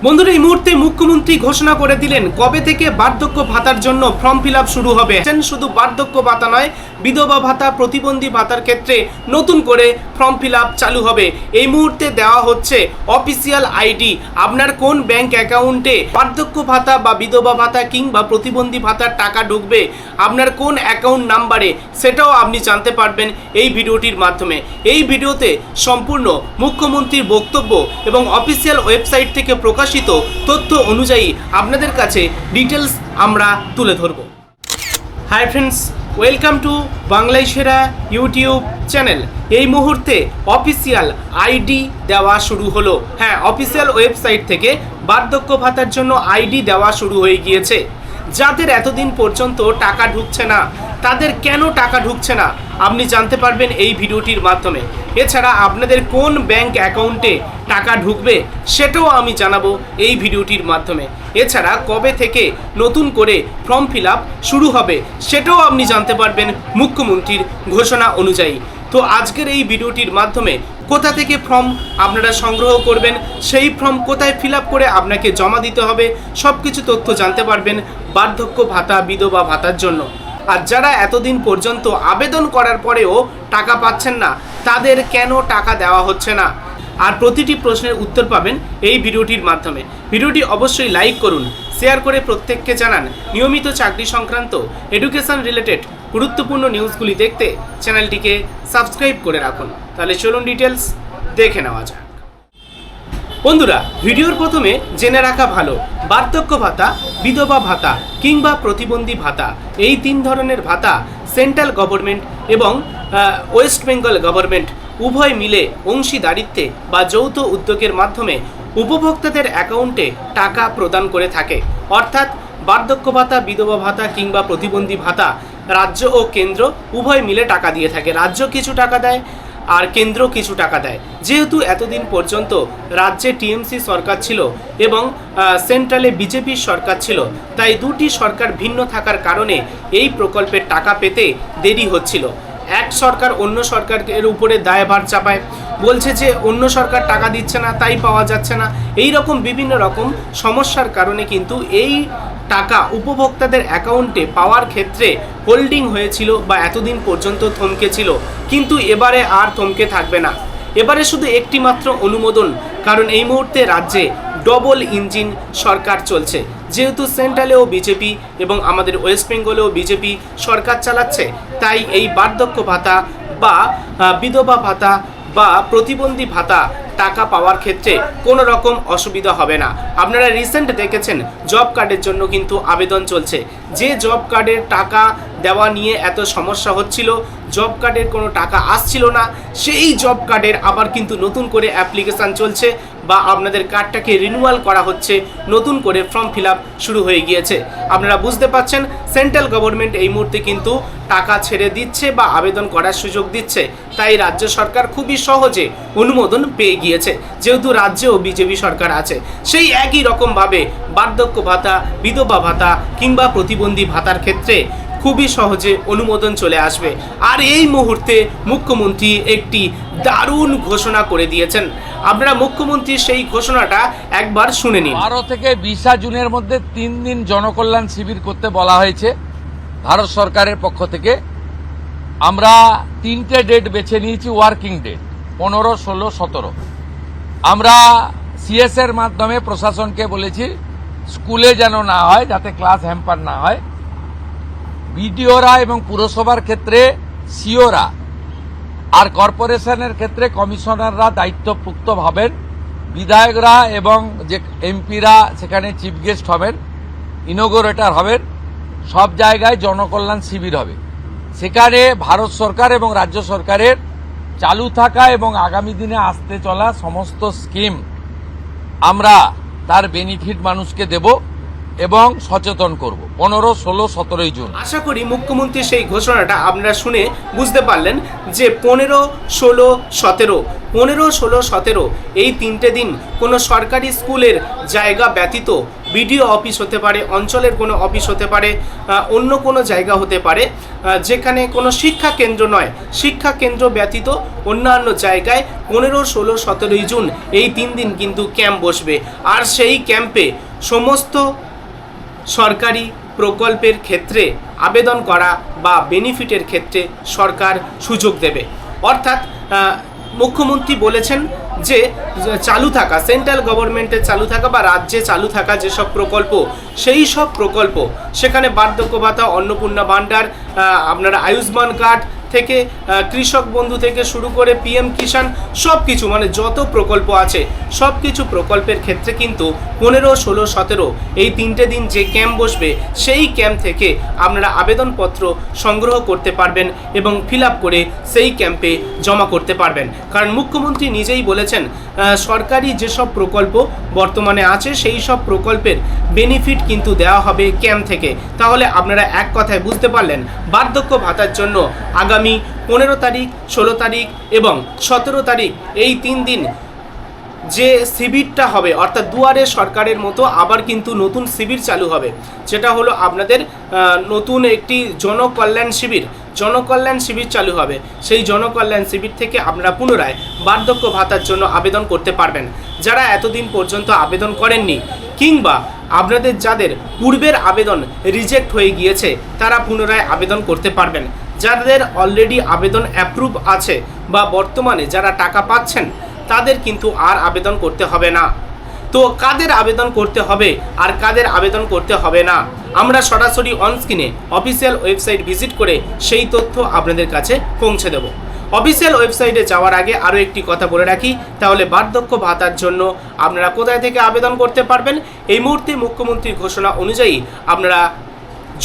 বন্ধুরা, এই মুহূর্তে মুখ্যমন্ত্রী ঘোষণা করে দিলেন কবে থেকে বার্ধক্য ভাতার জন্য ফর্ম ফিল আপ শুরু হবে। শুধু বার্ধক্য ভাতা নয়, বিধবা ভাতা, প্রতিবন্ধী ভাতার ক্ষেত্রে নতুন করে ফর্ম ফিল আপ চালু হবে। এই মুহূর্তে দেওয়া হচ্ছে অফিসিয়াল আইডি। আপনার কোন ব্যাংক অ্যাকাউন্টে বার্ধক্য ভাতা বা বিধবা ভাতা কিংবা প্রতিবন্ধী ভাতার টাকা ঢুকবে, আপনার কোন অ্যাকাউন্ট নাম্বারে, সেটাও আপনি জানতে পারবেন এই ভিডিওটির মাধ্যমে। এই ভিডিওতে সম্পূর্ণ মুখ্যমন্ত্রীর বক্তব্য এবং অফিসিয়াল ওয়েবসাইট থেকে প্রকাশিত তথ্য অনুযায়ী আপনাদের কাছে ডিটেলস আমরা তুলে ধরব। হাই ফ্রেন্ডস, ওয়েলকাম টু বাংলায় সেরা ইউটিউব চ্যানেল। এই মুহূর্তে অফিসিয়াল আইডি দেওয়া শুরু হলো। হ্যাঁ, অফিসিয়াল ওয়েবসাইট থেকে বার্ধক্য ভাতার জন্য আইডি দেওয়া শুরু হয়ে গিয়েছে। যাদের এতদিন পর্যন্ত টাকা ঢুকছে না, তাদের কেন টাকা ঢুকছে না আপনি জানতে পারবেন এই ভিডিওটির মাধ্যমে। এছাড়া আপনাদের কোন ব্যাংক অ্যাকাউন্টে টাকা ঢুকবে সেটাও আমি জানাবো এই ভিডিওটির মাধ্যমে। এছাড়া কবে থেকে নতুন করে ফর্ম ফিল আপ শুরু হবে সেটাও আপনি জানতে পারবেন মুখ্যমন্ত্রীর ঘোষণা অনুযায়ী। তো আজকের এই ভিডিওটির মাধ্যমে কোথা থেকে ফর্ম আপনারা সংগ্রহ করবেন, সেই ফর্ম কোথায় ফিল আপ করে আপনাকে জমা দিতে হবে, সব কিছু তথ্য জানতে পারবেন বার্ধক্য ভাতা, বিধবা ভাতার জন্য। আর যারা এতদিন পর্যন্ত আবেদন করার পরেও টাকা পাচ্ছেন না, তাদের কেন টাকা দেওয়া হচ্ছে না, আর প্রতিটি প্রশ্নের উত্তর পাবেন এই ভিডিওটির মাধ্যমে। ভিডিওটি অবশ্যই লাইক করুন, শেয়ার করে প্রত্যেককে জানান। নিয়মিত চাকরি সংক্রান্ত এডুকেশন রিলেটেড গুরুত্বপূর্ণ নিউজগুলি দেখতে চ্যানেলটিকে সাবস্ক্রাইব করে রাখুন। তাহলে চলুন ডিটেলস দেখে নেওয়া যাক। বন্ধুরা, ভিডিওর প্রথমে জেনে রাখা ভালো, বার্ধক্য ভাতা, বিধবা ভাতা কিংবা প্রতিবন্ধী ভাতা, এই তিন ধরনের ভাতা সেন্ট্রাল গভর্নমেন্ট এবং ওয়েস্ট বেঙ্গল গভর্নমেন্ট উভয় মিলে অংশীদারিত্বে বা যৌথ উদ্যোগের মাধ্যমে উপভোক্তাদের অ্যাকাউন্টে টাকা প্রদান করে থাকে। অর্থাৎ বার্ধক্য ভাতা, বিধবা ভাতা কিংবা প্রতিবন্ধী ভাতা রাজ্য ও কেন্দ্র উভয় মিলে টাকা দিয়ে থাকে। রাজ্য কিছু টাকা দেয় আর কেন্দ্র কিছু টাকা দেয়। যেহেতু এতদিন পর্যন্ত রাজ্যে টিএমসি সরকার ছিল এবং সেন্ট্রালে বিজেপির সরকার ছিল, তাই দুটি সরকার ভিন্ন থাকার কারণে এই প্রকল্পের টাকা পেতে দেরি হচ্ছিল। এক সরকার অন্য সরকারের উপরে দায়ভার চাপায়, বলছে যে অন্য সরকার টাকা দিচ্ছে না তাই পাওয়া যাচ্ছে না। এই রকম বিভিন্ন রকম সমস্যার কারণে কিন্তু এই টাকা উপভোক্তাদের অ্যাকাউন্টে পাওয়ার ক্ষেত্রে হোল্ডিং হয়েছিল বা এতদিন পর্যন্ত থমকে ছিল। কিন্তু এবারে আর থমকে থাকবে না। এবারে শুধু একটি মাত্র অনুমোদন, কারণ এই মুহূর্তে রাজ্যে ডবল ইঞ্জিন সরকার চলছে। যেহেতু সেন্ট্রালেও বিজেপি এবং আমাদের ওয়েস্ট বেঙ্গলেও বিজেপি সরকার চালাচ্ছে, তাই এই বার্ধক্য ভাতা বা বিধবা ভাতা বা প্রতিবন্ধী ভাতা টাকা পাওয়ার ক্ষেত্রে কোনো রকম অসুবিধা হবে না। আপনারা রিসেন্ট দেখেছেন জব কার্ডের জন্য কিন্তু আবেদন চলছে। যে জব কার্ডের টাকা দেওয়া নিয়ে এত সমস্যা হচ্ছিল, জব কার্ডের কোনো টাকা আসছিল না, সেই জব কার্ডের আবার কিন্তু নতুন করে অ্যাপ্লিকেশান চলছে বা আপনাদের কার্ডটাকে রিনিউয়াল করা হচ্ছে, নতুন করে ফর্ম ফিল আপ শুরু হয়ে গিয়েছে। আপনারা বুঝতে পারছেন সেন্ট্রাল গভর্নমেন্ট এই মুহূর্তে কিন্তু টাকা ছেড়ে দিচ্ছে বা আবেদন করার সুযোগ দিচ্ছে, তাই রাজ্য সরকার খুবই সহজে অনুমোদন পেয়ে গিয়েছে। যেহেতু রাজ্যেও বিজেপি সরকার আছে, সেই একই রকমভাবে বার্ধক্য ভাতা, বিধবা ভাতা কিংবা প্রতিবন্ধী ভাতার ক্ষেত্রে খুবই সহজে অনুমোদন চলে আসবে। আর এই মুহূর্তে মুখ্যমন্ত্রী একটি দারুণ ঘোষণা করে দিয়েছেন। আপনারা মুখ্যমন্ত্রীর সেই ঘোষণাটা একবার শুনে নিন। 12 থেকে 20 জুনের মধ্যে 3 দিন জনকল্যাণ শিবির করতে বলা হয়েছে ভারত সরকারের পক্ষ থেকে। আমরা 3টে ডেট বেছে নিয়েছি, ওয়ার্কিং ডেট 15, 16, 17। আমরা সিএস এর মাধ্যমে প্রশাসনকে বলেছি স্কুলে যেন না হয়, যাতে ক্লাস হ্যাম্পার না হয়। বিডিওরা এবং পুরসভার ক্ষেত্রে সিওরা আর কর্পোরেশনের ক্ষেত্রে কমিশনাররা দায়িত্বপ্রাপ্ত হবেন। বিধায়করা এবং যে এমপিরা সেখানে চিফ গেস্ট হবেন, ইনোগ্রেটর হবেন। সব জায়গায় জনকল্যাণ শিবির হবে। সেখানে ভারত সরকার এবং রাজ্য সরকারের চালু থাকা এবং আগামী দিনে আসতে চলা সমস্ত স্কিম আমরা তার বেনিফিট মানুষকে দেব। এবং সচেতন করব 15, 16, 17 জুন। আশা করি মুখ্যমন্ত্রী সেই ঘোষণাটা আপনারা শুনে বুঝতে পারলেন যে 15, 16, 17 15, 16, 17 এই 3টে দিন কোনো সরকারি স্কুলের জায়গা ব্যতীত বিডিও অফিস হতে পারে, অঞ্চলের কোনো অফিস হতে পারে, অন্য কোনো জায়গা হতে পারে যেখানে কোনো শিক্ষা কেন্দ্র নয়, শিক্ষা কেন্দ্র ব্যতীত অন্যান্য জায়গায় 15, 16, 17 জুন এই 3 দিন কিন্তু ক্যাম্প বসবে। আর সেই ক্যাম্পে সমস্ত সরকারি প্রকল্পের ক্ষেত্রে আবেদন করা বা বেনিফিটের ক্ষেত্রে সরকার সুযোগ দেবে। অর্থাৎ মুখ্যমন্ত্রী বলেছেন যে চালু থাকা সেন্ট্রাল গভর্নমেন্টের চালু থাকা বা রাজ্যে চালু থাকা যেসব প্রকল্প, সেই সব প্রকল্প, সেখানে বার্ধক্য ভাতা, অন্নপূর্ণা ভাণ্ডার, আপনার আয়ুষ্মান কার্ড থেকে কৃষক বন্ধু থেকে শুরু করে পিএম কিষাণ সব কিছু, মানে যত প্রকল্প আছে সব কিছু প্রকল্পের ক্ষেত্রে কিন্তু 15, 16, 17 এই 3টে দিন যে ক্যাম্প বসবে সেই ক্যাম্প থেকে আপনারা আবেদনপত্র সংগ্রহ করতে পারবেন এবং ফিল আপ করে সেই ক্যাম্পে জমা করতে পারবেন। কারণ মুখ্যমন্ত্রী নিজেই বলেছেন সরকারি যেসব প্রকল্প বর্তমানে আছে সেই সব প্রকল্পের বেনিফিট কিন্তু দেওয়া হবে ক্যাম্প থেকে। তাহলে আপনারা এক কথায় বুঝতে পারলেন বার্ধক্য ভাতার জন্য আগামী 15 তারিখ, 16 তারিখ এবং 17 তারিখ এই 3 দিন যে শিবিরটা হবে, অর্থাৎ দুয়ারে সরকারের মতো আবার কিন্তু নতুন শিবির চালু হবে, যেটা হলো আপনাদের নতুন একটি জনকল্যাণ শিবির চালু হবে। সেই জনকল্যাণ শিবির থেকে আপনারা পুনরায় বার্ধক্য ভাতার জন্য আবেদন করতে পারবেন। যারা এতদিন পর্যন্ত আবেদন করেননি কিংবা আপনাদের যাদের পূর্বের আবেদন রিজেক্ট হয়ে গিয়েছে তারা পুনরায় আবেদন করতে পারবেন। যাদের অলরেডি আবেদন অ্যাপ্রুভ আছে বা বর্তমানে যারা টাকা পাচ্ছেন তাদের কিন্তু আর আবেদন করতে হবে না। তো কাদের আবেদন করতে হবে আর কাদের আবেদন করতে হবে না আমরা সরাসরি অনস্ক্রিনে অফিসিয়াল ওয়েবসাইট ভিজিট করে সেই তথ্য আপনাদের কাছে পৌঁছে দেব। অফিসিয়াল ওয়েবসাইটে যাওয়ার আগে আরও একটি কথা বলে রাখি, তাহলে বার্ধক্য ভাতার জন্য আপনারা কোথায় থেকে আবেদন করতে পারবেন। এই মুহূর্তে মুখ্যমন্ত্রীর ঘোষণা অনুযায়ী আপনারা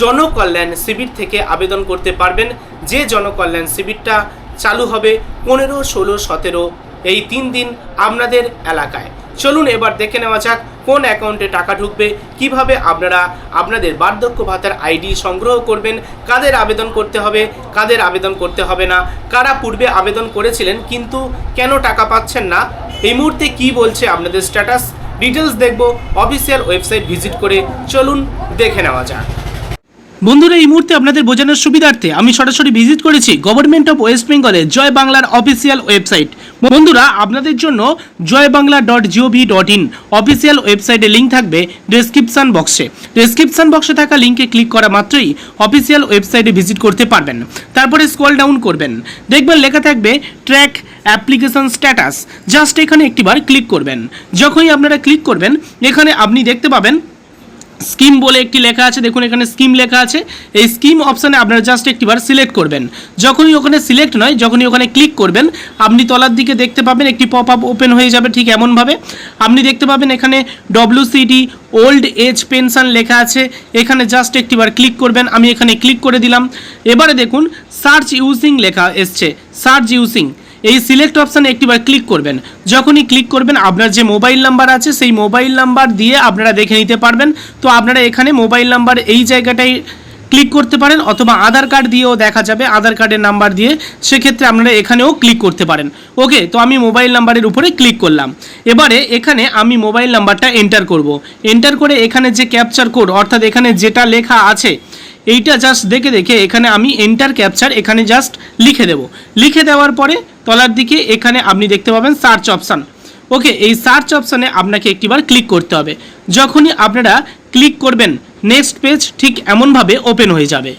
জনকল্যাণ শিবির থেকে আবেদন করতে পারবেন, যে জনকল্যাণ শিবিরটা চালু হবে 15, 16, 17 এই 3 দিন আপনাদের এলাকায়। চলুন এবার দেখে নেওয়া যাক কোন অ্যাকাউন্টে টাকা ঢুকবে, কিভাবে আপনারা আপনাদের বার্ধক্য ভাতার আইডি সংগ্রহ করবেন, কাদের আবেদন করতে হবে, কাদের আবেদন করতে হবে না, কারা পূর্বে আবেদন করেছিলেন কিন্তু কেন টাকা পাচ্ছেন না, এই মুহূর্তে কি বলছে আপনাদের স্ট্যাটাস, ডিটেলস দেখব অফিসিয়াল ওয়েবসাইট ভিজিট করে। চলুন দেখে নেওয়া যাক। বন্ধুরা, এই মুহূর্তে আপনাদের বোঝানোর সুবিধার্থে আমি সরাসরি ভিজিট করেছি গভর্নমেন্ট অফ ওয়েস্ট বেঙ্গলের জয় বাংলার অফিসিয়াল ওয়েবসাইট। বন্ধুরা, আপনাদের জন্য joybangla.gov.in অফিসিয়াল ওয়েবসাইটে লিঙ্ক থাকবে ডেসক্রিপশন বক্সে থাকা লিঙ্কে ক্লিক করা মাত্রই অফিসিয়াল ওয়েবসাইটে ভিজিট করতে পারবেন। তারপরে স্ক্রল ডাউন করবেন, দেখবেন লেখা থাকবে ট্র্যাক অ্যাপ্লিকেশন স্ট্যাটাস। জাস্ট এখানে একটিবার ক্লিক করবেন। যখনই আপনারা ক্লিক করবেন এখানে আপনি দেখতে পাবেন স্কিম বলে একটি লেখা আছে। দেখুন এখানে স্কিম লেখা আছে। এই স্কিম অপশানে আপনারা জাস্ট একটিবার সিলেক্ট করবেন। যখনই ওখানে সিলেক্ট নয়, যখনই ওখানে ক্লিক করবেন আপনি তলার দিকে দেখতে পাবেন একটি পপ আপ ওপেন হয়ে যাবে। ঠিক এমনভাবে আপনি দেখতে পাবেন এখানে WCD ওল্ড এজ পেনশন লেখা আছে। এখানে জাস্ট একটিবার ক্লিক করবেন। আমি এখানে ক্লিক করে দিলাম। এবারে দেখুন সার্চ ইউজিং লেখা এসছে, সার্চ ইউজিং। এই সিলেক্ট অপশানে একটিবার ক্লিক করবেন। যখনই ক্লিক করবেন আপনার যে মোবাইল নাম্বার আছে সেই মোবাইল নাম্বার দিয়ে আপনারা দেখে নিতে পারবেন। তো আপনারা এখানে মোবাইল নাম্বার এই জায়গাটায় ক্লিক করতে পারেন, অথবা আধার কার্ড দিয়েও দেখা যাবে, আধার কার্ডের নাম্বার দিয়ে, সেক্ষেত্রে আপনারা এখানেও ক্লিক করতে পারেন। ওকে, তো আমি মোবাইল নাম্বারের উপরে ক্লিক করলাম। এবারে এখানে আমি মোবাইল নাম্বারটা এন্টার করব। এন্টার করে এখানে যে ক্যাপচার কোড, অর্থাৎ এখানে যেটা লেখা আছে এইটা জাস্ট দেখে এখানে আমি এন্টার ক্যাপচার এখানে জাস্ট লিখে দেব। লিখে দেওয়ার পরে তলার দিকে এখানে আপনি দেখতে পাবেন সার্চ অপশান। ওকে, এই সার্চ অপশানে আপনাকে একটিবার ক্লিক করতে হবে। যখনই আপনারা ক্লিক করবেন নেক্সট পেজ ঠিক এমনভাবে ওপেন হয়ে যাবে।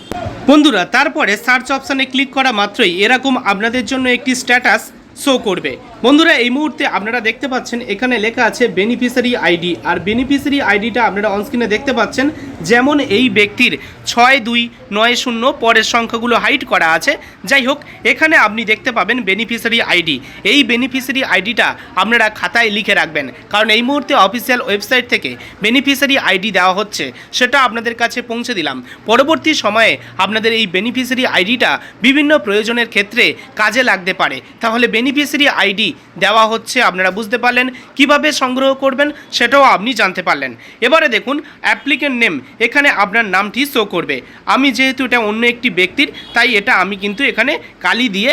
বন্ধুরা, তারপরে সার্চ অপশানে ক্লিক করা মাত্রই এরকম আপনাদের জন্য একটি স্ট্যাটাস শো করবে। বন্ধুরা, এই মুহূর্তে আপনারা দেখতে পাচ্ছেন এখানে লেখা আছে বেনিফিশিয়ারি আইডি, আর বেনিফিশিয়ারি আইডিটা আপনারা অনস্ক্রিনে দেখতে পাচ্ছেন যেমন এই ব্যক্তির 6290 পরের সংখ্যাগুলো হাইড করা আছে। যাই হোক, এখানে আপনি দেখতে পাবেন বেনিফিশিয়ারি আইডি। এই বেনিফিশিয়ারি আইডিটা আপনারা খাতায় লিখে রাখবেন, কারণ এই মুহূর্তে অফিসিয়াল ওয়েবসাইট থেকে বেনিফিশিয়ারি আইডি দেওয়া হচ্ছে, সেটা আপনাদের কাছে পৌঁছে দিলাম। পরবর্তী সময়ে আপনাদের এই বেনিফিশিয়ারি আইডিটা বিভিন্ন প্রয়োজনের ক্ষেত্রে কাজে লাগতে পারে। তাহলে বেনিফিশিয়ারি আইডি দেওয়া হচ্ছে, আপনারা বুঝতে পারলেন। কিভাবে সংগ্রহ করবেন সেটাও আপনি জানতে পারলেন। এবারে দেখুন অ্যাপ্লিকেন্ট নেম, এখানে আপনার নামটি শো করবে। আমি যেহেতু এটা অন্য একটি ব্যক্তির, তাই এটা আমি কিন্তু এখানে কালি দিয়ে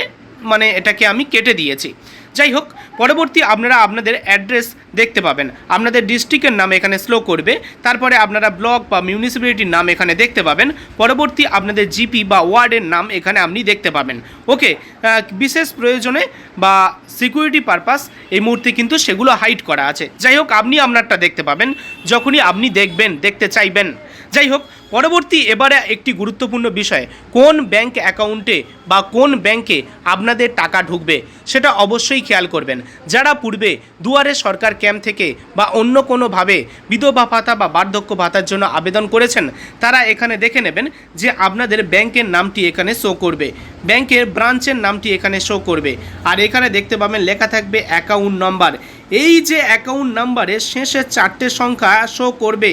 এটাকে আমি কেটে দিয়েছি। যাই হোক, পরবর্তী আপনারা আপনাদের অ্যাড্রেস দেখতে পাবেন। আপনাদের ডিস্ট্রিক্টের নাম এখানে স্লো করবে, তারপরে আপনারা ব্লক বা মিউনিসিপ্যালিটির নাম এখানে দেখতে পাবেন। পরবর্তী আপনাদের জিপি বা ওয়ার্ডের নাম এখানে আপনি দেখতে পাবেন। ওকে, বিশেষ প্রয়োজনে বা সিকিউরিটি পারপাস এই মুহূর্তে কিন্তু সেগুলো হাইড করা আছে। যাই হোক, আপনি আপনারটা দেখতে পাবেন যখনই আপনি দেখতে চাইবেন। যাই হোক, পরবর্তী এবারে একটি গুরুত্বপূর্ণ বিষয়, কোন ব্যাংক অ্যাকাউন্টে বা কোন ব্যাংকে আপনাদের টাকা ঢুকবে সেটা অবশ্যই খেয়াল করবেন। যারা পূর্বে দুয়ারে সরকার ক্যাম্প থেকে বা অন্য কোনোভাবে বিধবা ভাতা বা বার্ধক্য ভাতার জন্য আবেদন করেছেন, তারা এখানে দেখে নেবেন যে আপনাদের ব্যাংকের নামটি এখানে শো করবে, ব্যাংকের ব্রাঞ্চের নামটি এখানে শো করবে। আর এখানে দেখতে পাবেন লেখা থাকবে অ্যাকাউন্ট নাম্বার। এই যে অ্যাকাউন্ট নাম্বারের শেষে 4টে সংখ্যা শো করবে,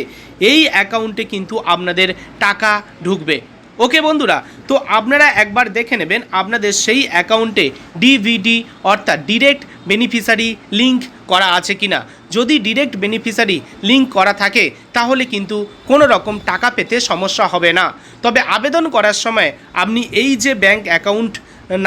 এই অ্যাকাউন্টে কিন্তু আপনাদের টাকা ঢুকবে। ওকে বন্ধুরা, তো আপনারা একবার দেখে নেবেন আপনাদের সেই অ্যাকাউন্টে ডিভিডি অর্থাৎ ডিরেক্ট বেনিফিশিয়ারি লিঙ্ক করা আছে কিনা। যদি ডিরেক্ট বেনিফিশিয়ারি লিঙ্ক করা থাকে তাহলে কিন্তু কোনো রকম টাকা পেতে সমস্যা হবে না। তবে আবেদন করার সময় আপনি এই যে ব্যাংক অ্যাকাউন্ট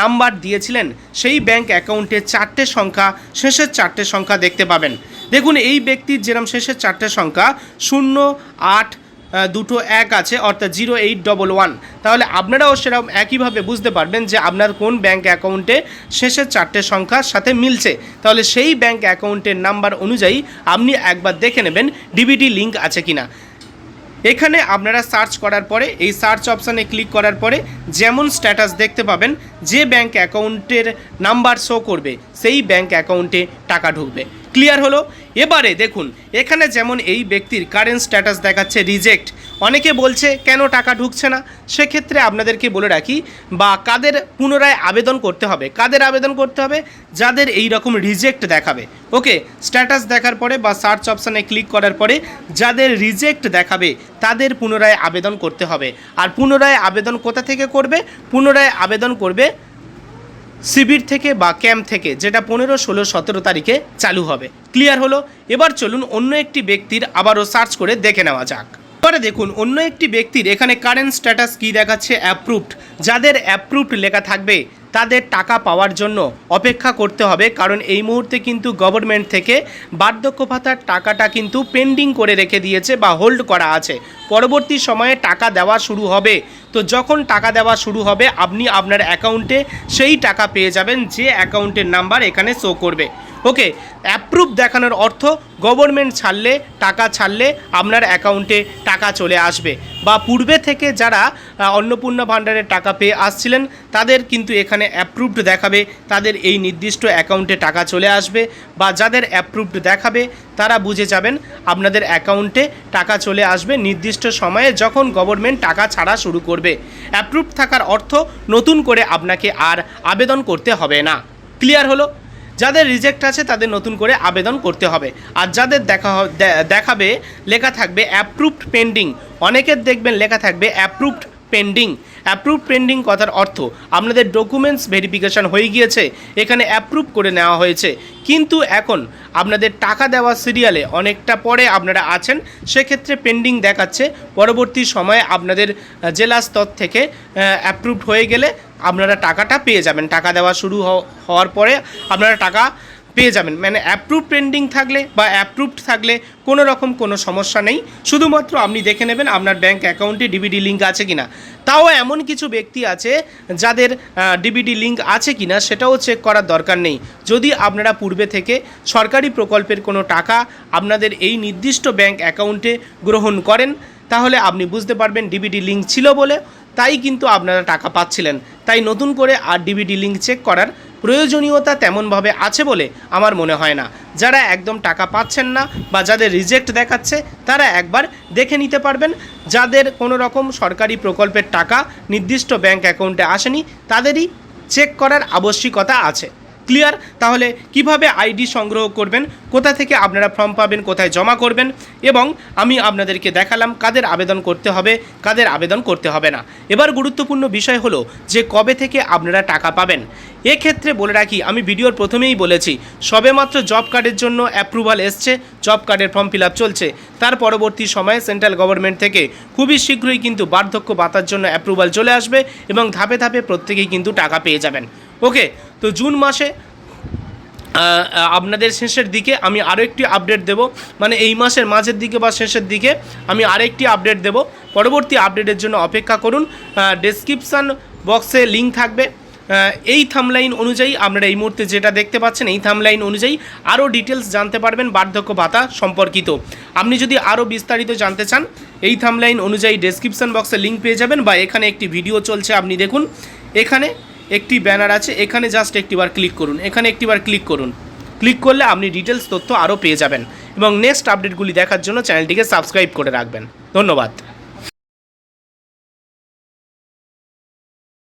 নাম্বার দিয়েছিলেন, সেই ব্যাংক অ্যাকাউন্টে 4টে সংখ্যা, শেষের 4টে সংখ্যা দেখতে পাবেন। দেখুন এই ব্যক্তির যেরকম শেষের 4টে সংখ্যা 0821 আছে, অর্থাৎ 0811। তাহলে আপনারাও সেরকম একইভাবে বুঝতে পারবেন যে আপনার কোন ব্যাংক অ্যাকাউন্টে শেষের 4টে সংখ্যার সাথে মিলছে। তাহলে সেই ব্যাংক অ্যাকাউন্টের নাম্বার অনুযায়ী আপনি একবার দেখে নেবেন ডিবিটি লিঙ্ক আছে কিনা। এখানে আপনারা সার্চ করার পরে, এই সার্চ অপশানে ক্লিক করার পরে যেমন স্ট্যাটাস দেখতে পাবেন, যে ব্যাংক অ্যাকাউন্টের নাম্বার শো করবে সেই ব্যাংক অ্যাকাউন্টে টাকা ঢুকবে। ক্লিয়ার হলো? এবারে দেখুন এখানে যেমন এই ব্যক্তির কারেন্ট স্ট্যাটাস দেখাচ্ছে রিজেক্ট। অনেকে বলছে কেন টাকা ঢুকছে না, সেক্ষেত্রে আপনাদেরকে বলে রাখি বা কাদের পুনরায় আবেদন করতে হবে, কাদের আবেদন করতে হবে, যাদের এই রকম রিজেক্ট দেখাবে। ওকে, স্ট্যাটাস দেখার পরে বা সার্চ অপশানে ক্লিক করার পরে যাদের রিজেক্ট দেখাবে তাদের পুনরায় আবেদন করতে হবে। আর পুনরায় আবেদন কোথা থেকে করবে? পুনরায় আবেদন করবে শিবির থেকে বা ক্যাম্প থেকে, যেটা 15, 16, 17 তারিখে চালু হবে। ক্লিয়ার হলো? এবার চলুন অন্য একটি ব্যক্তির আবারও সার্চ করে দেখে নেওয়া যাক। এবারে দেখুন অন্য একটি ব্যক্তির এখানে কারেন্ট স্ট্যাটাস কী দেখাচ্ছে, অ্যাপ্রুভড। যাদের অ্যাপ্রুভড লেখা থাকবে তাদের টাকা পাওয়ার জন্য অপেক্ষা করতে হবে, কারণ এই মুহূর্তে কিন্তু গভর্নমেন্ট থেকে বার্ধক্য ভাতার টাকাটা কিন্তু পেন্ডিং করে রেখে দিয়েছে বা হোল্ড করা আছে। পরবর্তী সময়ে টাকা দেওয়া শুরু হবে। তো যখন টাকা দেওয়া শুরু হবে আপনি আপনার অ্যাকাউন্টে সেই টাকা পেয়ে যাবেন, যে অ্যাকাউন্টের নাম্বার এখানে শো করবে। ওকে, অ্যাপ্রুভ দেখানোর অর্থ গভর্নমেন্ট ছাড়লে, টাকা ছাড়লে আপনার অ্যাকাউন্টে টাকা চলে আসবে। বা পূর্বে থেকে যারা অন্নপূর্ণা ভাণ্ডারের টাকা পেয়ে আসছিলেন তাদের কিন্তু এখানে অ্যাপ্রুভড দেখাবে, তাদের এই নির্দিষ্ট অ্যাকাউন্টে টাকা চলে আসবে। বা যাদের অ্যাপ্রুভড দেখাবে তারা বুঝে যাবেন আপনাদের অ্যাকাউন্টে টাকা চলে আসবে নির্দিষ্ট সময়ে যখন গভর্নমেন্ট টাকা ছাড়া শুরু করবে। অ্যাপ্রুভ থাকার অর্থ নতুন করে আপনাকে আর আবেদন করতে হবে না। ক্লিয়ার হলো? যাদের রিজেক্ট আছে তাদের নতুন করে আবেদন করতে হবে। আর যাদের দেখাবে লেখা থাকবে অ্যাপ্রুভড পেন্ডিং, অনেকের দেখবেন লেখা থাকবে অ্যাপ্রুভড পেন্ডিং। অ্যাপ্রুভ পেন্ডিং কথার অর্থ আপনাদের ডকুমেন্টস ভেরিফিকেশান হয়ে গিয়েছে, এখানে অ্যাপ্রুভ করে নেওয়া হয়েছে, কিন্তু এখন আপনাদের টাকা দেওয়া সিরিয়ালে অনেকটা পরে আপনারা আছেন, সেক্ষেত্রে পেন্ডিং দেখাচ্ছে। পরবর্তী সময়ে আপনাদের জেলা স্তর থেকে অ্যাপ্রুভড হয়ে গেলে আপনারা টাকাটা পেয়ে যাবেন। টাকা দেওয়া শুরু হওয়ার পরে আপনারা টাকা পেয়ে যাবেন। মানে অ্যাপ্রুভ পেন্ডিং থাকলে বা অ্যাপ্রুভড থাকলে কোনো রকম কোনো সমস্যা নেই, শুধুমাত্র আপনি দেখে নেবেন আপনার ব্যাংক অ্যাকাউন্টে ডিবিটি লিঙ্ক আছে কিনা। তাও এমন কিছু ব্যক্তি আছে যাদের ডিবিটি লিঙ্ক আছে কিনা সেটাও চেক করার দরকার নেই। যদি আপনারা পূর্বে থেকে সরকারি প্রকল্পের কোনো টাকা আপনাদের এই নির্দিষ্ট ব্যাংক অ্যাকাউন্টে গ্রহণ করেন তাহলে আপনি বুঝতে পারবেন ডিবিটি লিঙ্ক ছিল বলে তাই কিন্তু আপনারা টাকা পাচ্ছিলেন। তাই নতুন করে আর ডিবিটি লিঙ্ক চেক করার প্রয়োজনীয়তা তেমনভাবে আছে বলে আমার মনে হয় না। যারা একদম টাকা পাচ্ছেন না বা যাদের রিজেক্ট দেখাচ্ছে তারা একবার দেখে নিতে পারবেন। যাদের কোনো রকম সরকারি প্রকল্পের টাকা নির্দিষ্ট ব্যাংক অ্যাকাউন্টে আসেনি তাদেরই চেক করার আবশ্যিকতা আছে। ক্লিয়ার? তাহলে কিভাবে আইডি সংগ্রহ করবেন, কোথা থেকে আপনারা ফর্ম পাবেন, কোথায় জমা করবেন, এবং আমি আপনাদেরকে দেখালাম কাদের আবেদন করতে হবে, কাদের আবেদন করতে হবে না। এবার গুরুত্বপূর্ণ বিষয় হলো যে কবে থেকে আপনারা টাকা পাবেন। এক্ষেত্রে বলে রাখি, আমি ভিডিওর প্রথমেই বলেছি সবেমাত্র জব কার্ডের জন্য অ্যাপ্রুভাল এসছে, জব কার্ডের ফর্ম ফিল আপ চলছে। তার পরবর্তী সময়ে সেন্ট্রাল গভর্নমেন্ট থেকে খুবই শীঘ্রই কিন্তু বার্ধক্য ভাতার জন্য অ্যাপ্রুভাল চলে আসবে এবং ধাপে ধাপে প্রত্যেকেই কিন্তু টাকা পেয়ে যাবেন। ওকে, তো জুন মাসে আপনাদের শেষের দিকে আমি আরও একটি আপডেট দেব, মানে এই মাসের মাঝের দিকে বা শেষের দিকে আমি আরেকটি আপডেট দেব। পরবর্তী আপডেটের জন্য অপেক্ষা করুন। ডেসক্রিপশান বক্সে লিঙ্ক থাকবে। এই থামলাইন অনুযায়ী আপনারা এই মুহূর্তে যেটা দেখতে পাচ্ছেন, এই থামলাইন অনুযায়ী আরও ডিটেলস জানতে পারবেন বার্ধক্য ভাতা সম্পর্কিত। আপনি যদি আরও বিস্তারিত জানতে চান, এই থামলাইন অনুযায়ী ডেসক্রিপশান বক্সে লিঙ্ক পেয়ে যাবেন, বা এখানে একটি ভিডিও চলছে আপনি দেখুন, এখানে একটি ব্যানার আছে, এখানে জাস্ট একটিবার ক্লিক করুন, এখানে একটিবার ক্লিক করুন। ক্লিক করলে আপনি ডিটেলস তথ্য আরও পেয়ে যাবেন এবং নেক্সট আপডেটগুলি দেখার জন্য চ্যানেলটিকে সাবস্ক্রাইব করে রাখবেন। ধন্যবাদ।